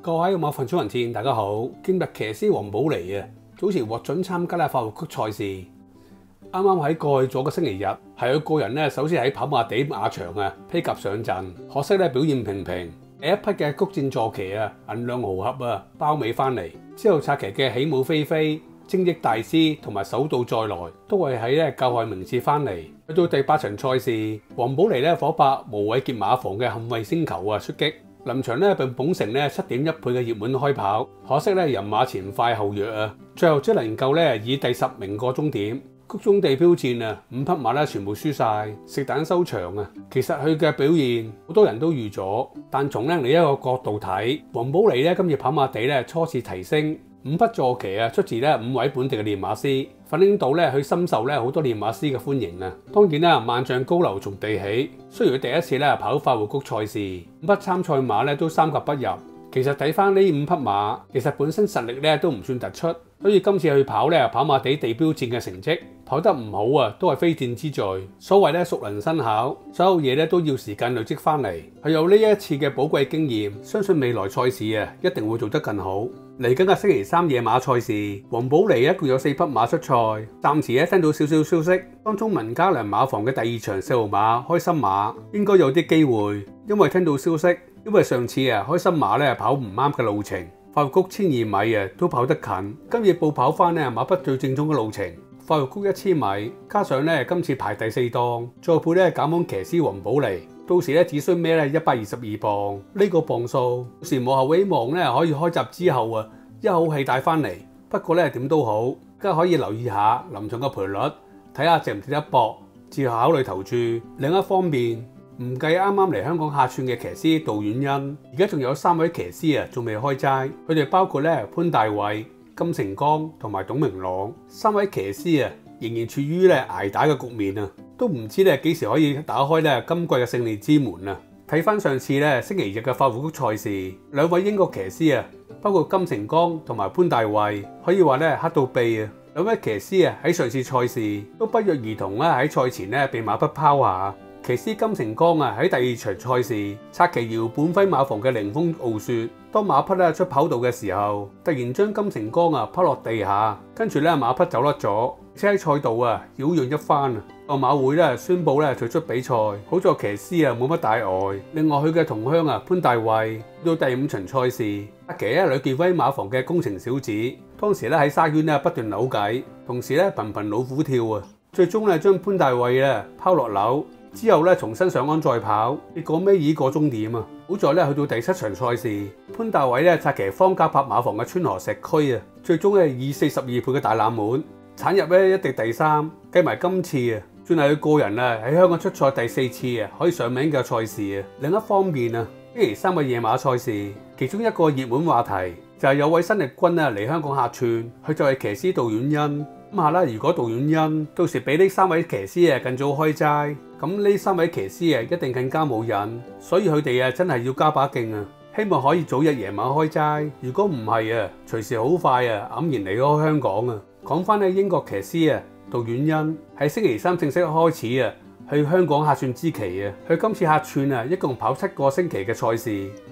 各位馬房中人戰，大家好！今日騎師黃寶妮啊，早前獲准參加法國曲賽事。啱啱喺過去咗個星期日，係佢個人咧首次喺跑馬地馬場啊披甲上陣，可惜咧表現平平。第一匹嘅谷戰坐騎啊，銀亮豪俠啊包尾翻嚟之後，策騎嘅起舞飛飛、精益大師同埋手到再來，都係喺咧姣外名次翻嚟。去到第8場賽事，黃寶妮咧夥拍無畏傑馬房嘅捍衛星球啊出擊。臨場咧並捧成咧7.1倍嘅熱門開跑，可惜咧人馬前快後弱啊，最後只能夠咧以第10名過終點。谷中地標戰啊，5匹馬咧全部輸晒，食蛋收場啊！其實佢嘅表現好多人都預咗，但從另一個角度睇，黃寶妮咧今次跑馬地咧初次提升，5匹坐騎啊出自咧5位本地嘅練馬師，反映到咧佢深受咧好多練馬師嘅歡迎啊！當然啦，萬丈高樓從地起，雖然佢第一次咧跑法活谷賽事，5匹參賽馬咧都3甲不入。其實睇翻呢5匹馬，其實本身實力咧都唔算突出，所以今次去跑咧跑馬地地標戰嘅成績跑得唔好啊，都係非戰之罪。所謂咧熟能生巧，所有嘢咧都要時間累積翻嚟。佢有呢一次嘅寶貴經驗，相信未來賽事啊一定會做得更好。嚟緊嘅星期3夜馬賽事，黃寶妮一共有4匹馬出賽，暫時咧聽到少少消息，當中文家良馬房嘅第2場4號馬開心馬應該有啲機會，因為聽到消息。因為上次啊開心馬咧跑唔啱嘅路程，法活谷1200米啊都跑得近，今日報跑翻咧馬匹最正宗嘅路程，法活谷1000米，加上咧今次排第4檔，再配咧減磅騎師黃寶妮，到時咧只需孭咧122磅，呢個磅數，到時幕後希望咧可以開閘之後啊一口氣帶翻嚟。不過咧點都好，梗係可以留意下臨場嘅賠率，睇下值唔值得搏，之後考慮投注。另一方面，唔計啱啱嚟香港客串嘅騎師杜婉欣，而家仲有3位騎師啊，仲未開齋。佢哋包括咧潘大衛、金成剛同埋董明朗3位騎師啊，仍然處於咧捱打嘅局面啊，都唔知咧幾時可以打開咧今季嘅勝利之門啊！睇翻上次咧星期日嘅法活谷賽事，2位英國騎師啊，包括金成剛同埋潘大衛，可以話咧黑到痹啊！2位騎師啊喺上次賽事都不約而同咧喺賽前咧被馬匹拋下。騎師金成剛啊喺第2場賽事策騎姚本輝馬房嘅凌風傲雪，當馬匹咧出跑道嘅時候，突然將金成剛啊拋落地下，跟住咧馬匹走甩咗，而且喺賽道啊擾攘一番啊，個馬會咧宣布咧退出比賽。好在騎師啊冇乜大礙。另外佢嘅同鄉啊潘大衛到第5場賽事策騎啊呂健威馬房嘅工程小子，當時咧喺沙圈咧不斷扭計，同時咧頻頻老虎跳啊，最終咧將潘大衛咧拋落樓。之後咧重新上岸再跑，結果尾二過終點啊！好在咧去到第7場賽事，潘大偉咧策騎方嘉柏馬房嘅川河石區啊，最終咧以42倍嘅大冷門產入咧一敵第3，計埋今次啊，算係佢個人啊喺香港出賽第4次啊可以上名嘅賽事啊。另一方面啊，星期3嘅夜馬賽事，其中一個熱門話題就係有位新力軍啊嚟香港客串，佢就係騎師杜婉欣。諗下啦，如果杜婉欣到時比呢3位騎師啊更早開齋，咁呢3位騎師啊一定更加冇癮，所以佢哋啊真係要加把勁啊！希望可以早日夜馬開齋，如果唔係啊，隨時好快啊黯然離開香港啊！講翻呢英國騎師啊，杜婉欣喺星期3正式開始啊去香港客串之期啊，佢今次客串啊一共跑7個星期嘅賽事，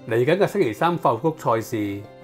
嚟緊嘅星期3法活谷賽事，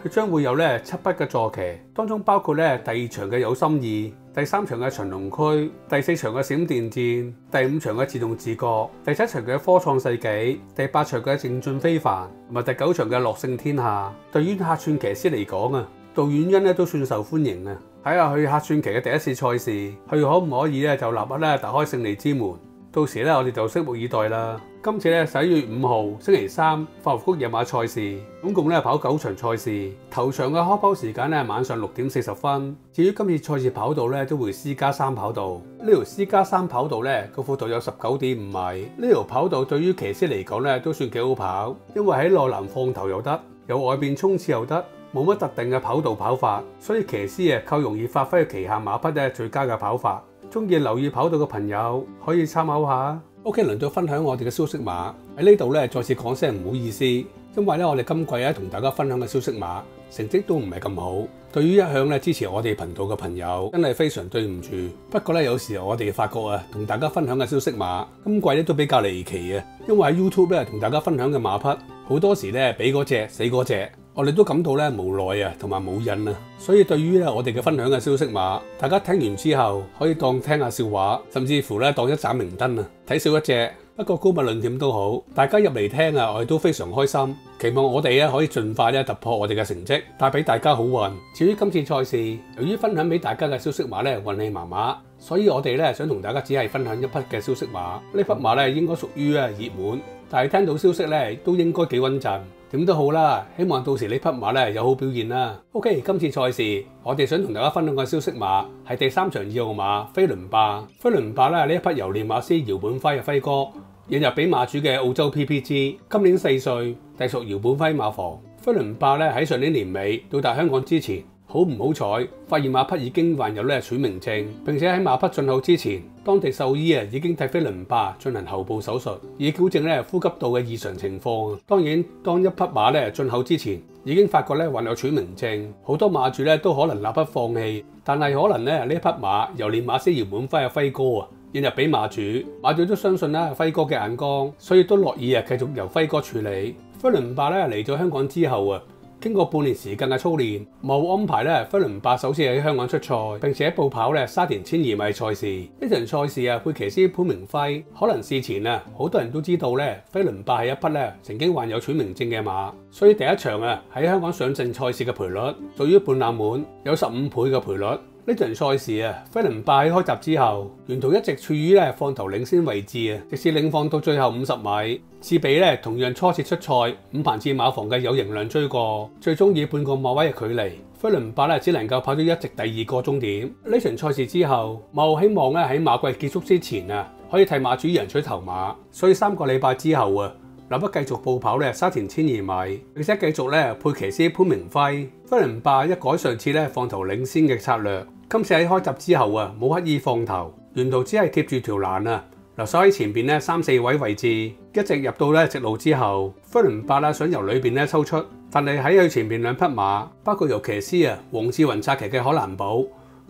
佢將會有咧7匹嘅坐騎，當中包括咧第2場嘅有心意。第3場嘅長隆區，第4場嘅閃電戰，第5場嘅自動自覺，第7場嘅科創世紀，第8場嘅正進非凡，同埋第9場嘅樂勝天下。對於客串騎師嚟講啊，杜婉欣咧都算受歡迎啊！睇下佢客串騎嘅第1次賽事，佢可唔可以咧就立刻咧打開勝利之門？到時咧我哋就拭目以待啦。今次咧11月5號星期3法活谷夜馬賽事，總共咧跑9場賽事，頭場嘅開跑時間咧晚上6點40分。至於今次賽事跑道咧都會 C+3 跑道，呢條 C+3 跑道咧個闊度有19.5米。呢條跑道對於騎師嚟講咧都算幾好跑，因為喺內欄放頭又得，有外邊衝刺又得，冇乜特定嘅跑道跑法，所以騎師啊靠容易發揮旗下馬匹咧最佳嘅跑法。中意留意跑道嘅朋友可以參考下。OK， 輪到分享我哋嘅消息馬喺呢度咧，再次講聲唔好意思，因為咧我哋今季咧同大家分享嘅消息馬成績都唔係咁好，對於一向咧支持我哋頻道嘅朋友真係非常對唔住。不過咧有時我哋發覺啊，同大家分享嘅消息馬今季咧都比較離奇啊，因為喺 YouTube 咧同大家分享嘅馬匹好多時咧比嗰隻死嗰隻。我哋都感到咧無奈啊，同埋冇癮啊。所以對於咧我哋嘅分享嘅消息碼，大家聽完之後可以當聽下笑話，甚至乎咧當一盞明燈啊，睇少一隻。不過高物論點都好，大家入嚟聽啊，我哋都非常開心。期望我哋咧可以盡快咧突破我哋嘅成績，帶俾大家好運。至於今次賽事，由於分享俾大家嘅消息碼咧運氣麻麻，所以我哋咧想同大家只係分享一匹嘅消息碼。呢匹馬咧應該屬於熱門，但係聽到消息咧都應該幾穩陣。點都好啦，希望到時呢匹馬咧有好表現啦。OK， 今次賽事我哋想同大家分享嘅消息馬係第3場2號馬飛輪霸。飛輪霸咧呢一匹由練馬師姚本輝嘅輝哥引入俾馬主嘅澳洲 PPG， 今年4歲，隸屬姚本輝馬房。飛輪霸咧喺上年年尾到達香港之前，好唔好彩發現馬匹已經患有咧喘鳴症，並且喺馬匹進口之前，當地獸醫已經替飛輪霸進行喉部手術，以矯正呼吸道嘅異常情況。當然，當一匹馬進口之前，已經發覺患有喘鳴症，好多馬主都可能立刻放棄。但係可能呢一匹馬由練馬師姚本輝嘅輝哥引入俾馬主，馬主都相信輝哥嘅眼光，所以都樂意繼續由輝哥處理。飛輪霸嚟咗香港之後經過半年時間嘅操練，冇安排飛輪霸首次喺香港出賽，並且報跑沙田1200米賽事。呢場賽事佩騎師潘明輝，可能事前好多人都知道飛輪霸係一匹曾經患有喘鳴症嘅馬，所以第一場喺香港上陣賽事嘅賠率屬於半冷門，有15倍嘅賠率。呢場賽事飛輪霸喺開閘之後，沿途一直處於放頭領先位置直至領放到最後50米，至被同樣初次出賽五棚次馬房嘅有形量追過，最終以半個馬位嘅距離，飛輪霸只能夠跑到一直第2個終點。呢場賽事之後，馬後希望喺馬季結束之前可以替馬主贏取頭馬，所以3個禮拜之後立刻繼續報跑沙田1200米，並且繼續佩騎師潘明輝。飛輪霸一改上次放頭領先嘅策略，今次喺開閘之後冇刻意放頭，沿途只係貼住條欄留守喺前邊3、4位位置，一直入到直路之後，飛輪霸想由裏邊抽出，但係喺佢前邊2匹馬，包括由騎師黃志雲策騎嘅可蘭寶，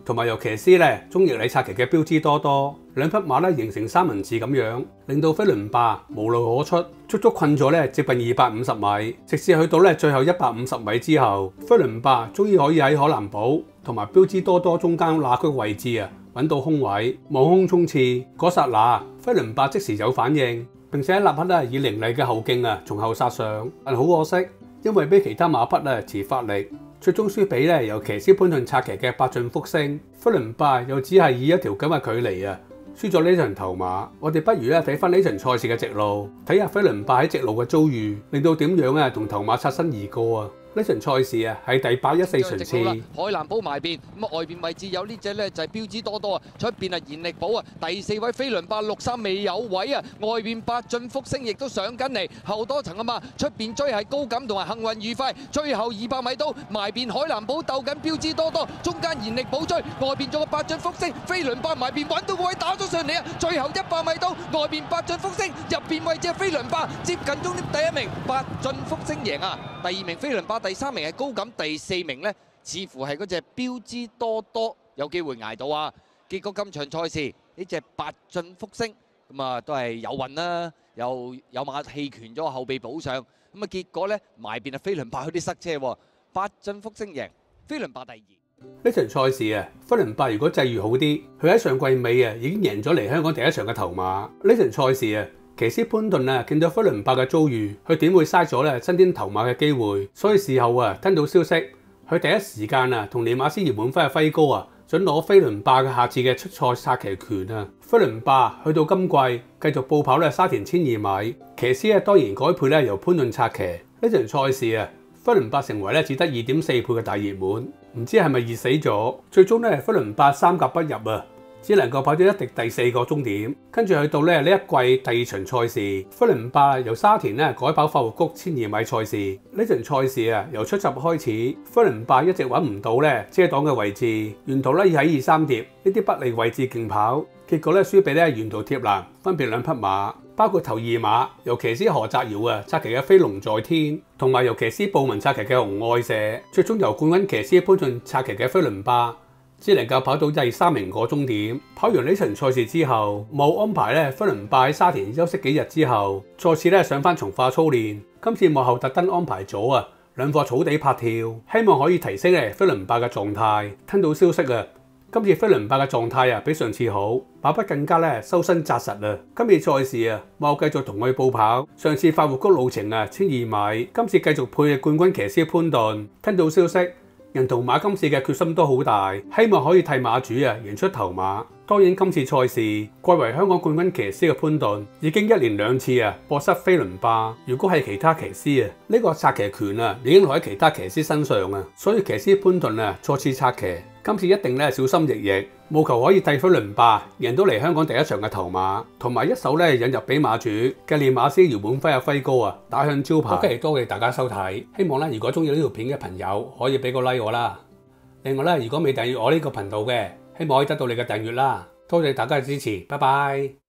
同埋由騎師鍾易禮策騎嘅標之多多，2匹馬形成三文治咁樣，令到飛輪霸無路可出，足足困咗接近250米，直至去到最後150米之後，飛輪霸終於可以喺可蘭寶同埋標之多多中間罅區位置揾到空位，望空衝刺。嗰剎那，飛輪霸即時有反應，並且立刻以凌厲嘅後勁從後殺上，但好可惜，因為俾其他馬匹遲發力，最終輸俾由騎師潘頓策騎嘅百駿福星。飛輪霸又只係以一條咁嘅距離輸咗呢場頭馬。我哋不如睇翻呢場賽事嘅直路，睇下飛輪霸喺直路嘅遭遇，令到點樣同頭馬擦身而過呢場賽事係第814場次。海南寶埋邊，咁外邊位置有呢隻就係標之多多出邊賢力寶第4位飛輪霸63未有位外邊百駿福星亦都上緊嚟，後多層嘛，出邊追係高感同埋幸運愉快，最後200米都埋邊海南寶鬥緊標之多多，中間賢力寶追，外邊仲有百駿福星，飛輪霸埋邊揾到個位打咗上嚟最後100米都外邊百駿福星，入邊位置係飛輪霸接近終點第1名，百駿福星贏第2名飛輪霸。第3名係高感，第4名似乎係嗰隻標之多多有機會捱到結果今場賽事呢隻百駿福星咁都係有運啦，又有馬棄權咗後備補上，咁結果埋邊飛輪霸有啲塞車百駿福星贏，飛輪霸第2。呢場賽事飛輪霸如果際遇好啲，佢喺上季尾已經贏咗嚟香港第1場嘅頭馬。呢場賽事騎師潘頓見到飛輪霸嘅遭遇，佢點會嘥咗新添頭馬嘅機會？所以事後聽到消息，佢第一時間同練馬師姚本輝嘅輝哥想攞飛輪霸嘅下次嘅出賽策騎權飛輪霸去到今季繼續報跑沙田1200米，騎師當然改配由潘頓策騎。呢場賽事飛輪霸成為只得2.4倍嘅大熱門，唔知係咪熱死咗？最終飛輪霸3甲不入只能夠跑咗一滴第4個終點，跟住去到呢一季第2場賽事，飛輪霸由沙田改跑發活谷1200米賽事。呢場賽事由出閘開始，飛輪霸一直揾唔到遮擋嘅位置，沿途要喺2、3貼呢啲不利位置競跑，結果輸俾沿途貼欄，分別2匹馬，包括頭2馬由騎師何澤堯策騎嘅飛龍在天，同埋由騎師布文策騎嘅紅愛社，最終由冠軍騎師潘頓策騎嘅飛輪霸只能夠跑到第3名過終點。跑完呢場賽事之後，冇安排飛輪霸喺沙田休息幾日之後，再次上返從化操練。今次幕後特登安排咗兩課草地拍跳，希望可以提升飛輪霸嘅狀態。聽到消息啊，今次飛輪霸嘅狀態比上次好，馬匹更加收身紮實啊！今次賽事我繼續同佢報跑。上次快活谷路程1200米，今次繼續配冠軍騎師潘頓。聽到消息，人同馬今次嘅決心都好大，希望可以替馬主贏出頭馬。當然今次賽事貴為香港冠軍騎師嘅潘頓已經一連2次駁失飛輪霸。如果係其他騎師呢個策騎權已經落喺其他騎師身上啊，所以騎師潘頓錯次策騎，今次一定小心翼翼，務求可以替飛輪霸贏到嚟香港第一場嘅頭馬，同埋一手引入俾馬主嘅練馬師姚本輝輝哥打響招牌。OK， 多謝大家收睇，希望如果中意呢條片嘅朋友可以俾個 like 我啦。另外如果未訂閱我呢個頻道嘅，希望可以得到你嘅訂閱啦。多謝大家嘅支持，拜拜。